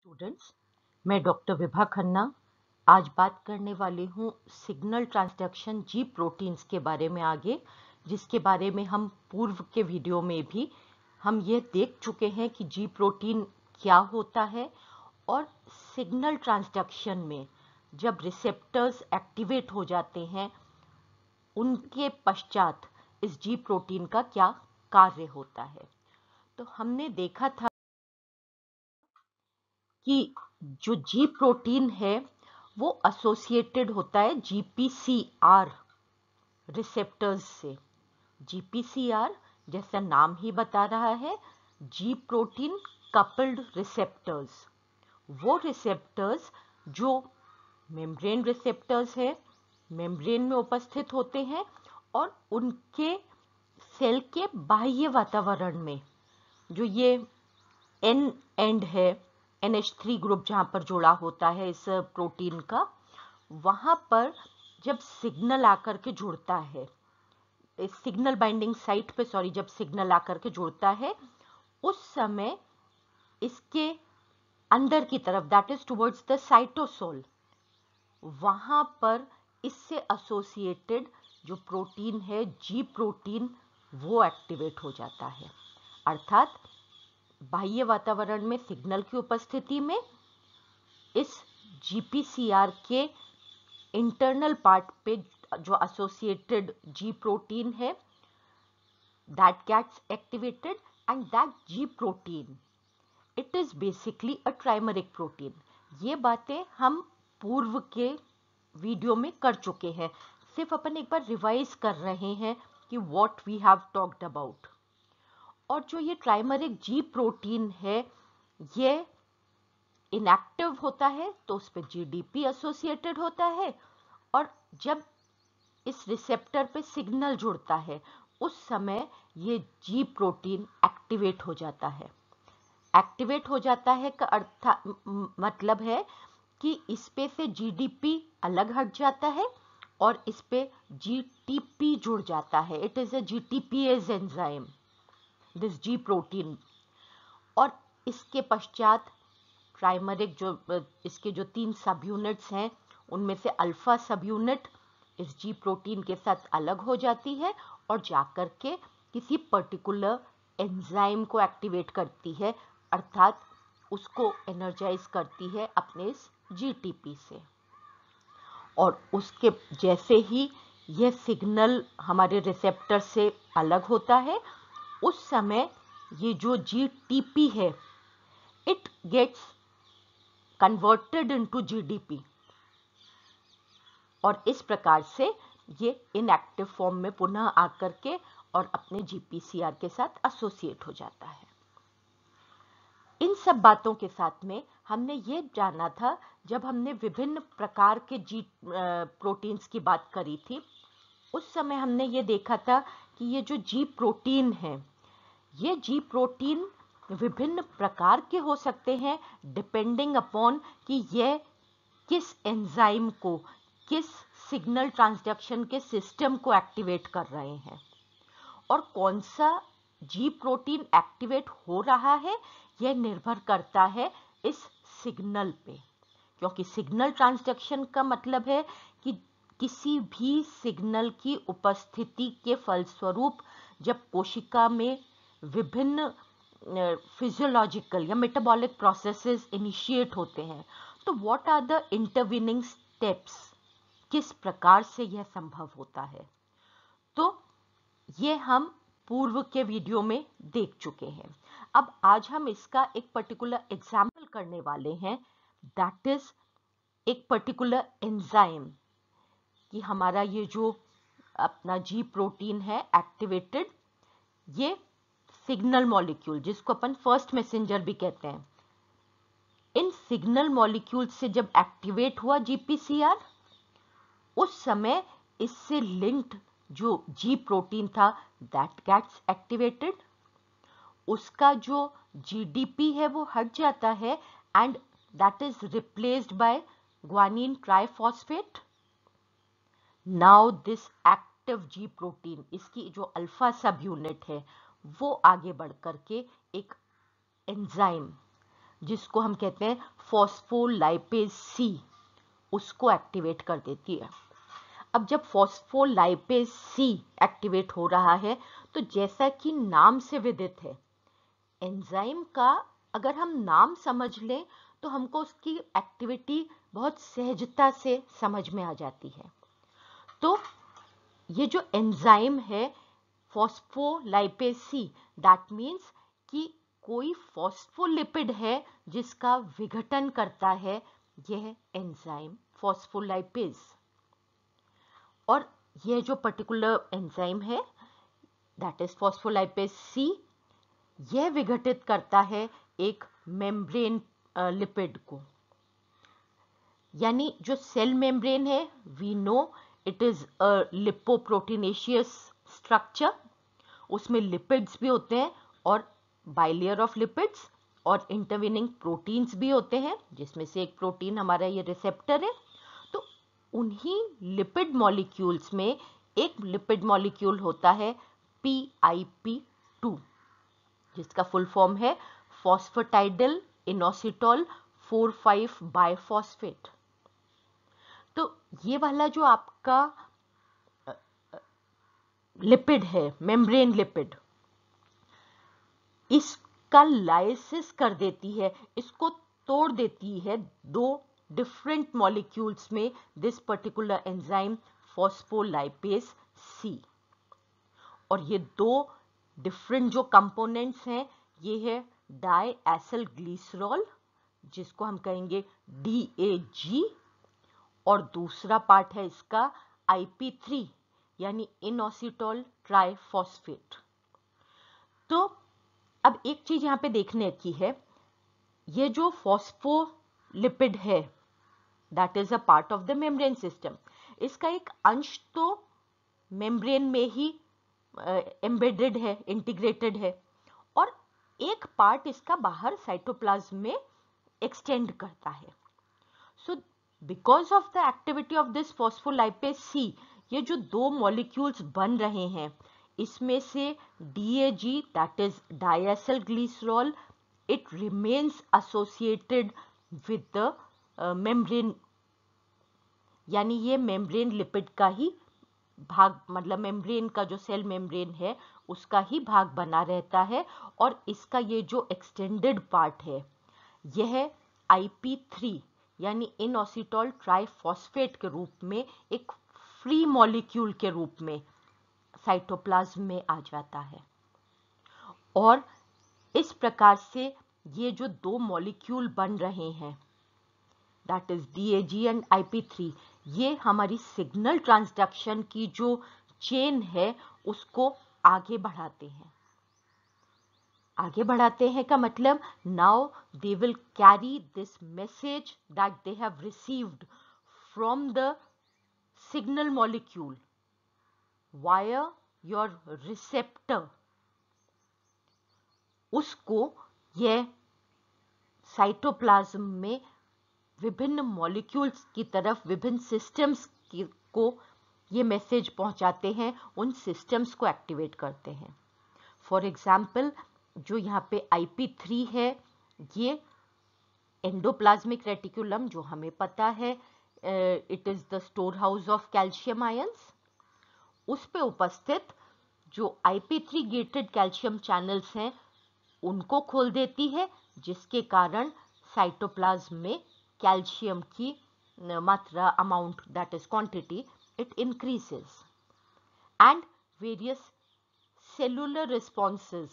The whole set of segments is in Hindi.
स्टूडेंट्स, मैं डॉक्टर विभा खन्ना आज बात करने वाली हूँ सिग्नल ट्रांसडक्शन जी प्रोटीन्स के बारे में आगे, जिसके बारे में हम पूर्व के वीडियो में भी हम ये देख चुके हैं कि जी प्रोटीन क्या होता है और सिग्नल ट्रांसडक्शन में जब रिसेप्टर्स एक्टिवेट हो जाते हैं उनके पश्चात इस जी प्रोटीन का क्या कार्य होता है। तो हमने देखा था कि जो जी प्रोटीन है वो एसोसिएटेड होता है जीपीसीआर रिसेप्टर्स से। जीपीसीआर जैसा नाम ही बता रहा है, जी प्रोटीन कपल्ड रिसेप्टर्स। वो रिसेप्टर्स जो मेम्ब्रेन रिसेप्टर्स है, मेम्ब्रेन में उपस्थित होते हैं और उनके सेल के बाह्य वातावरण में जो ये एन एंड है, NH3 ग्रुप जहाँ पर जुड़ा होता है इस प्रोटीन का, वहाँ पर जब सिग्नल आकर के जुड़ता है, इस सिग्नल बाइंडिंग साइट पे जब सिग्नल आकर के जुड़ता है उस समय इसके अंदर की तरफ, that is towards the cytosol, वहाँ पर इससे एसोसिएटेड जो प्रोटीन है जी प्रोटीन वो एक्टिवेट हो जाता है। अर्थात बाह्य वातावरण में सिग्नल की उपस्थिति में इस जीपीसीआर के इंटरनल पार्ट पे जो एसोसिएटेड जी प्रोटीन है that gets activated, and that G protein it is basically a trimeric protein. ये बातें हम पूर्व के वीडियो में कर चुके हैं, सिर्फ अपन एक बार रिवाइज कर रहे हैं कि what we have talked about. और जो ये ट्राइमरिक जी प्रोटीन है ये इनएक्टिव होता है तो उस पर जीडीपी एसोसिएटेड होता है, और जब इस रिसेप्टर पे सिग्नल जुड़ता है उस समय ये जी प्रोटीन एक्टिवेट हो जाता है। एक्टिवेट हो जाता है का अर्थ मतलब है कि इस पे से जीडीपी अलग हट जाता है और इस पे जीटीपी जुड़ जाता है। It is a GTPase enzyme, this G protein. और इसके पश्चात प्राइमरिक जो इसके जो 3 सब यूनिट्स हैं उनमें से अल्फा सब यूनिट इस जी प्रोटीन के साथ अलग हो जाती है और जाकर के किसी पर्टिकुलर एंजाइम को एक्टिवेट करती है, अर्थात उसको एनर्जाइज करती है अपने इस जीटीपी से। और उसके जैसे ही यह सिग्नल हमारे रिसेप्टर से अलग होता है उस समय ये जो जीटीपी है it gets converted into GDP, और इस प्रकार से ये इनएक्टिव फॉर्म में पुनः आकर के और अपने जीपीसीआर के साथ एसोसिएट हो जाता है। इन सब बातों के साथ में हमने ये जाना था, जब हमने विभिन्न प्रकार के जी प्रोटीन्स की बात करी थी उस समय हमने ये देखा था कि ये जो जी प्रोटीन है ये जी प्रोटीन विभिन्न प्रकार के हो सकते हैं डिपेंडिंग अपॉन कि ये किस एंजाइम को, किस सिग्नल ट्रांसडक्शन के सिस्टम को एक्टिवेट कर रहे हैं, और कौन सा जी प्रोटीन एक्टिवेट हो रहा है यह निर्भर करता है इस सिग्नल पे। क्योंकि सिग्नल ट्रांसडक्शन का मतलब है कि किसी भी सिग्नल की उपस्थिति के फलस्वरूप जब कोशिका में विभिन्न फिजियोलॉजिकल या मेटाबॉलिक प्रोसेसेस इनिशिएट होते हैं तो what are the intervening steps, किस प्रकार से यह संभव होता है। तो ये हम पूर्व के वीडियो में देख चुके हैं। अब आज हम इसका एक पर्टिकुलर एग्जाम्पल करने वाले हैं, दैट इज एक पर्टिकुलर एंजाइम कि हमारा ये जो अपना जी प्रोटीन है एक्टिवेटेड, ये सिग्नल मॉलिक्यूल जिसको अपन फर्स्ट मैसेंजर भी कहते हैं, इन सिग्नल मॉलिक्यूल से जब एक्टिवेट हुआ जीपीसीआर उस समय इससे लिंक्ड जो जी प्रोटीन था दैट गेट्स एक्टिवेटेड, उसका जो जीडीपी है वो हट जाता है and that is replaced by guanine triphosphate. Now this active ji protein, इसकी जो अल्फा सब यूनिट है वो आगे बढ़ करके एक एंजाइम जिसको हम कहते हैं फॉस्फोलाइपेज सी, उसको एक्टिवेट कर देती है। अब जब फॉस्फोलाइपेज सी एक्टिवेट हो रहा है तो जैसा कि नाम से विदित है, एंजाइम का अगर हम नाम समझ लें तो हमको उसकी एक्टिविटी बहुत सहजता से समझ में आ जाती है। तो ये जो एंजाइम है फॉस्फोलाइपेज सी, दैट मीन्स कि कोई फॉस्फोलिपिड है जिसका विघटन करता है यह एंजाइम फॉस्फोलाइपेज। और यह जो पर्टिकुलर एंजाइम है दैट इज फॉस्फोलाइपेज सी, यह विघटित करता है एक मेम्ब्रेन लिपिड को। यानी जो सेल मेम्ब्रेन है, we know it is a lipoproteinaceous structure, उसमें लिपिड्स भी होते हैं और बाइलेयर ऑफ लिपिड्स और इंटरवीनिंग प्रोटीन्स भी होते हैं, जिसमें से एक प्रोटीन हमारा ये रिसेप्टर है। तो उन्हीं लिपिड मॉलिक्यूल्स में एक लिपिड मॉलिक्यूल होता है PIP2, जिसका फुल फॉर्म है फॉस्फेटाइडिल इनोसिटोल 4,5 बाइफॉस्फेट। तो ये वाला जो आपका लिपिड है, मेम्ब्रेन लिपिड, इसका लाइसिस कर देती है, इसको तोड़ देती है दो डिफरेंट मॉलिक्यूल्स में दिस पर्टिकुलर एंजाइम फॉस्फोलाइपेज सी। और ये दो डिफरेंट जो कंपोनेंट्स हैं, ये है डाईएसिल ग्लिसरॉल, जिसको हम कहेंगे DAG, और दूसरा पार्ट है इसका IP3 यानी इनोसिटोल ट्राइफॉस्फेट। तो अब एक चीज यहां पे देखने की है, ये जो फॉस्फोलिपिड है that is a part of the membrane system, इसका एक अंश तो मेम्ब्रेन में ही एम्बेडेड है, इंटीग्रेटेड है, और एक पार्ट इसका बाहर साइटोप्लाज्म में एक्सटेंड करता है। So because of the activity of this phospholipase C, ये जो दो मॉलिक्यूल्स बन रहे हैं, इसमें से DAG that is diacyl glycerol, it remains associated with the membrane, यानी ये मेम्ब्रेन लिपिड का ही भाग, मतलब मेम्ब्रेन का जो सेल मेम्ब्रेन है उसका ही भाग बना रहता है। और इसका ये जो एक्सटेंडेड पार्ट है, यह IP3 यानी इनोसिटोल ट्राइफॉस्फेट के रूप में एक फ्री मॉलिक्यूल के रूप में साइटोप्लाज्म में आ जाता है। और इस प्रकार से ये जो दो मॉलिक्यूल बन रहे हैं that is DAG and IP3, ये हमारी सिग्नल ट्रांसडक्शन की जो चेन है उसको आगे बढ़ाते हैं। आगे बढ़ाते हैं का मतलब now they will carry this message that they have received from the signal molecule via your receptor, उसको यह साइटोप्लाज्म में विभिन्न मॉलिक्यूल्स की तरफ, विभिन्न सिस्टम्स को ये मैसेज पहुंचाते हैं, उन सिस्टम्स को एक्टिवेट करते हैं। फॉर एग्जाम्पल, जो यहाँ पे IP3 है, ये एंडोप्लाज्मिक रेटिकुलम, जो हमें पता है it is the store house of calcium ions, उस पे उपस्थित जो IP3 गेटेड कैल्शियम चैनल्स हैं उनको खोल देती है, जिसके कारण साइटोप्लाज्म में कैल्शियम की मात्रा, amount that is quantity, it increases. And various cellular responses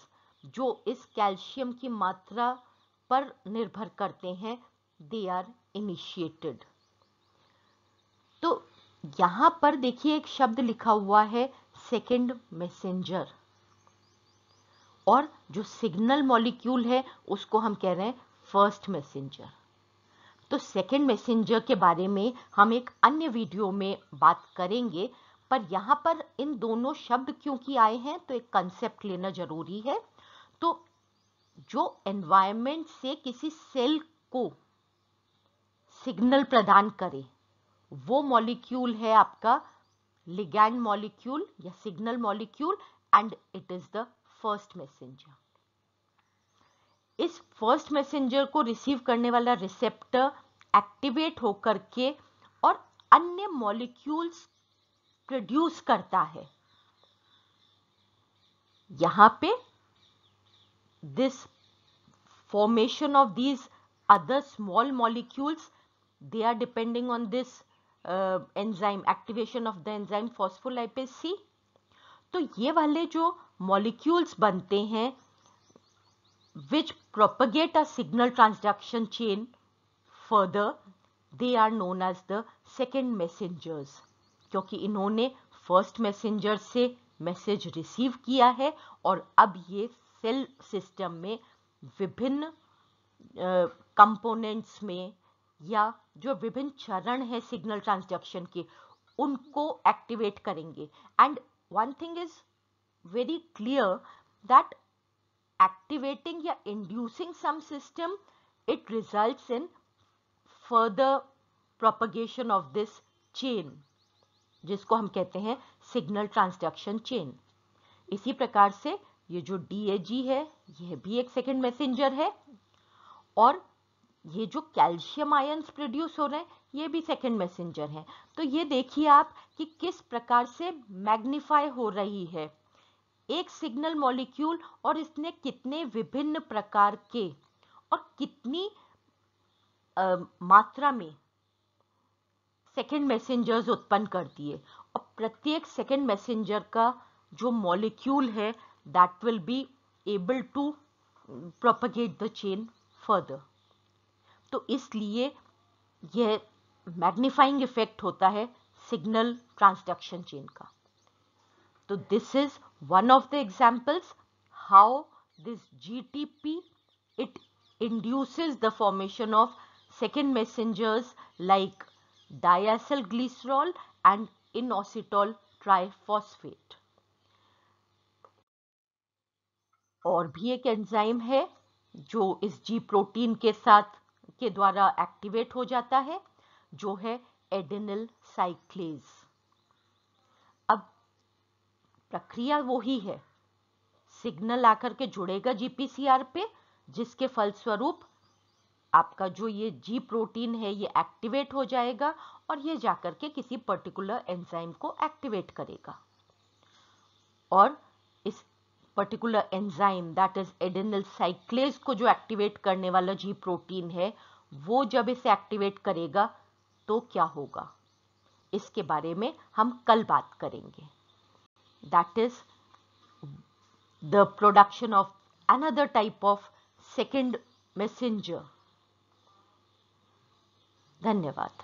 जो इस कैल्शियम की मात्रा पर निर्भर करते हैं, दे आर इनिशिएटेड। तो यहां पर देखिए एक शब्द लिखा हुआ है सेकेंड मैसेंजर, और जो सिग्नल मॉलिक्यूल है उसको हम कह रहे हैं फर्स्ट मैसेंजर। तो सेकेंड मैसेंजर के बारे में हम एक अन्य वीडियो में बात करेंगे, पर यहाँ पर इन दोनों शब्द क्योंकि आए हैं तो एक कंसेप्ट लेना जरूरी है। तो जो एनवायरनमेंट से किसी सेल को सिग्नल प्रदान करे वो मॉलिक्यूल है आपका लिगैंड मॉलिक्यूल या signal molecule, and it is the first messenger. इस फर्स्ट मैसेंजर को रिसीव करने वाला रिसेप्टर एक्टिवेट होकर के और अन्य मॉलिक्यूल्स प्रोड्यूस करता है। यहां पे this formation of these other small molecules, they are depending on this enzyme, activation of the enzyme phospholipase C। तो ये वाले जो molecules बनते हैं which propagate a signal transduction chain further, they are known as the second messengers, क्योंकि इन्होंने फर्स्ट मैसेंजर से मैसेज रिसीव किया है और अब ये सेल सिस्टम में विभिन्न कंपोनेंट्स में या जो विभिन्न चरण है सिग्नल ट्रांसडक्शन के उनको एक्टिवेट करेंगे। And one thing is very clear that activating या inducing some system, it results in further propagation of this chain, जिसको हम कहते हैं सिग्नल ट्रांसडक्शन चेन। इसी प्रकार से ये जो DAG है यह भी एक सेकंड मैसेंजर है और ये जो कैल्शियम आयंस प्रोड्यूस हो रहे हैं ये भी सेकंड मैसेंजर हैं। तो ये देखिए आप कि किस प्रकार से मैग्नीफाई हो रही है एक सिग्नल मॉलिक्यूल और इसने कितने विभिन्न प्रकार के और कितनी मात्रा में सेकेंड मैसेंजर्स उत्पन्न कर दिए। और प्रत्येक सेकेंड मैसेंजर का जो मॉलिक्यूल है that will be able to propagate the chain further. तो इसलिए यह मैग्नीफाइंग इफेक्ट होता है सिग्नल ट्रांसडक्शन चेन का। तो this is one of the examples how this GTP it induces the formation of second messengers like diacylglycerol and inositol triphosphate। और भी एक एंजाइम है जो इस G प्रोटीन के साथ के द्वारा एक्टिवेट हो जाता है, जो है एडेनिल साइक्लेज। अब प्रक्रिया वो ही है, सिग्नल आकर के जुड़ेगा GPCR पे, जिसके फलस्वरूप आपका जो ये G प्रोटीन है ये एक्टिवेट हो जाएगा और ये जाकर के किसी पर्टिकुलर एंजाइम को एक्टिवेट करेगा। और इस particular enzyme that is adenyl cyclase को जो एक्टिवेट करने वाला G प्रोटीन है वो जब इसे एक्टिवेट करेगा तो क्या होगा, इसके बारे में हम कल बात करेंगे। That is the production of another type of second messenger. धन्यवाद।